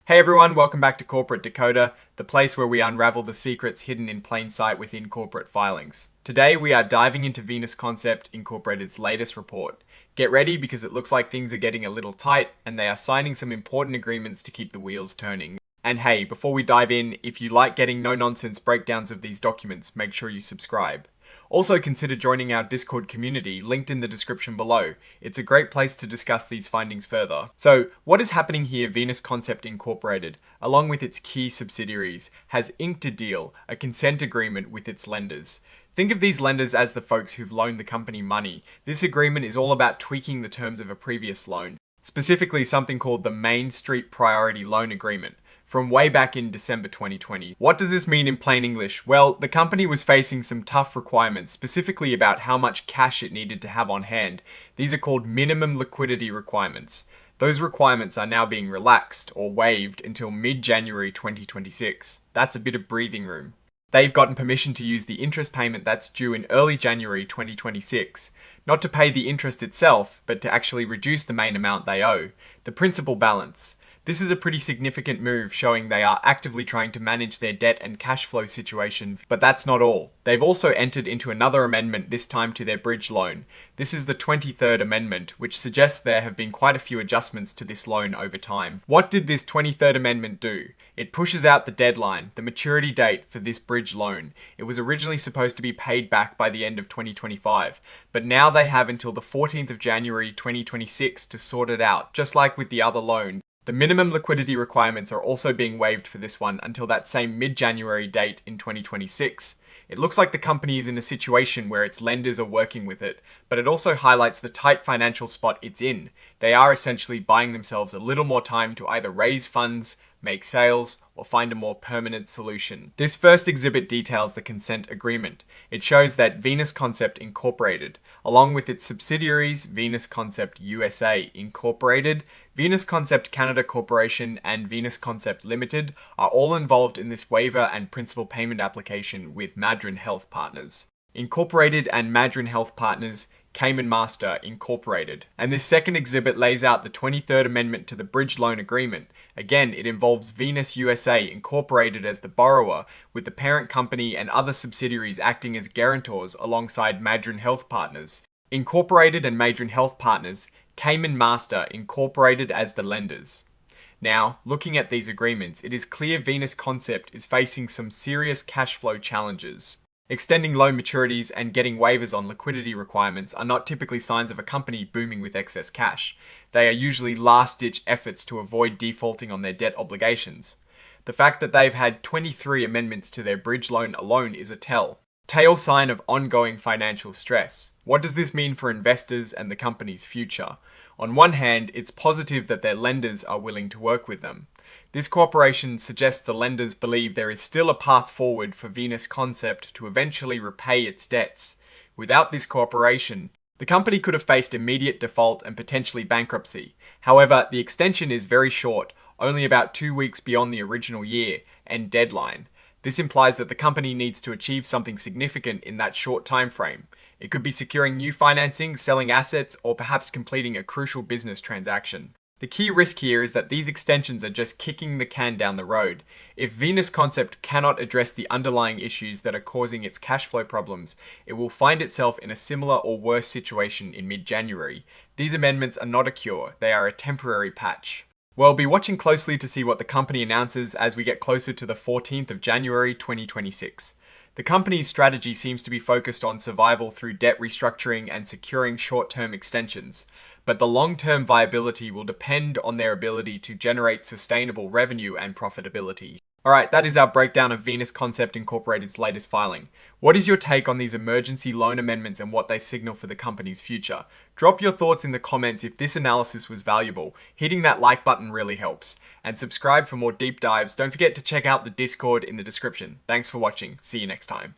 Hey everyone, welcome back to Corporate Decoder, the place where we unravel the secrets hidden in plain sight within corporate filings. Today we are diving into Venus Concept Incorporated's latest report. Get ready because it looks like things are getting a little tight and they are signing some important agreements to keep the wheels turning. And hey, before we dive in, if you like getting no-nonsense breakdowns of these documents, make sure you subscribe. Also consider joining our Discord community, linked in the description below. It's a great place to discuss these findings further. So, what is happening here? Venus Concept Incorporated, along with its key subsidiaries, has inked a deal, a consent agreement with its lenders. Think of these lenders as the folks who've loaned the company money. This agreement is all about tweaking the terms of a previous loan, specifically something called the Main Street Priority Loan Agreement, from way back in December 2020. What does this mean in plain English? Well, the company was facing some tough requirements, specifically about how much cash it needed to have on hand. These are called minimum liquidity requirements. Those requirements are now being relaxed or waived until mid-January 2026. That's a bit of breathing room. They've gotten permission to use the interest payment that's due in early January 2026, not to pay the interest itself, but to actually reduce the main amount they owe, the principal balance. This is a pretty significant move, showing they are actively trying to manage their debt and cash flow situation. But that's not all. They've also entered into another amendment, this time to their bridge loan. This is the 23rd amendment, which suggests there have been quite a few adjustments to this loan over time. What did this 23rd amendment do? It pushes out the deadline, the maturity date for this bridge loan. It was originally supposed to be paid back by the end of 2025, but now they have until the 14th of January 2026 to sort it out, just like with the other loan. The minimum liquidity requirements are also being waived for this one until that same mid-January date in 2026. It looks like the company is in a situation where its lenders are working with it, but it also highlights the tight financial spot it's in. They are essentially buying themselves a little more time to either raise funds, make sales, or find a more permanent solution. This first exhibit details the consent agreement. It shows that Venus Concept Incorporated, along with its subsidiaries Venus Concept USA Incorporated, Venus Concept Canada Corporation, and Venus Concept Limited, are all involved in this waiver and principal payment application with Madryn Health Partners. Incorporated and Madryn Health Partners, Cayman Master Incorporated. And this second exhibit lays out the 23rd Amendment to the Bridge Loan Agreement. Again, it involves Venus USA Incorporated as the borrower, with the parent company and other subsidiaries acting as guarantors alongside Madryn Health Partners. Incorporated and Madryn Health Partners, Cayman Master Incorporated as the lenders. Now, looking at these agreements, it is clear Venus Concept is facing some serious cash flow challenges. Extending loan maturities and getting waivers on liquidity requirements are not typically signs of a company booming with excess cash. They are usually last-ditch efforts to avoid defaulting on their debt obligations. The fact that they've had 23 amendments to their bridge loan alone is a telltale sign of ongoing financial stress. What does this mean for investors and the company's future? On one hand, it's positive that their lenders are willing to work with them. This cooperation suggests the lenders believe there is still a path forward for Venus Concept to eventually repay its debts. Without this cooperation, the company could have faced immediate default and potentially bankruptcy. However, the extension is very short, only about 2 weeks beyond the original year and deadline. This implies that the company needs to achieve something significant in that short time frame. It could be securing new financing, selling assets, or perhaps completing a crucial business transaction. The key risk here is that these extensions are just kicking the can down the road. If Venus Concept cannot address the underlying issues that are causing its cash flow problems, it will find itself in a similar or worse situation in mid-January. These amendments are not a cure, they are a temporary patch. We'll be watching closely to see what the company announces as we get closer to the 14th of January 2026. The company's strategy seems to be focused on survival through debt restructuring and securing short-term extensions, but the long-term viability will depend on their ability to generate sustainable revenue and profitability. Alright, that is our breakdown of Venus Concept Incorporated's latest filing. What is your take on these emergency loan amendments and what they signal for the company's future? Drop your thoughts in the comments if this analysis was valuable. Hitting that like button really helps. And subscribe for more deep dives. Don't forget to check out the Discord in the description. Thanks for watching. See you next time.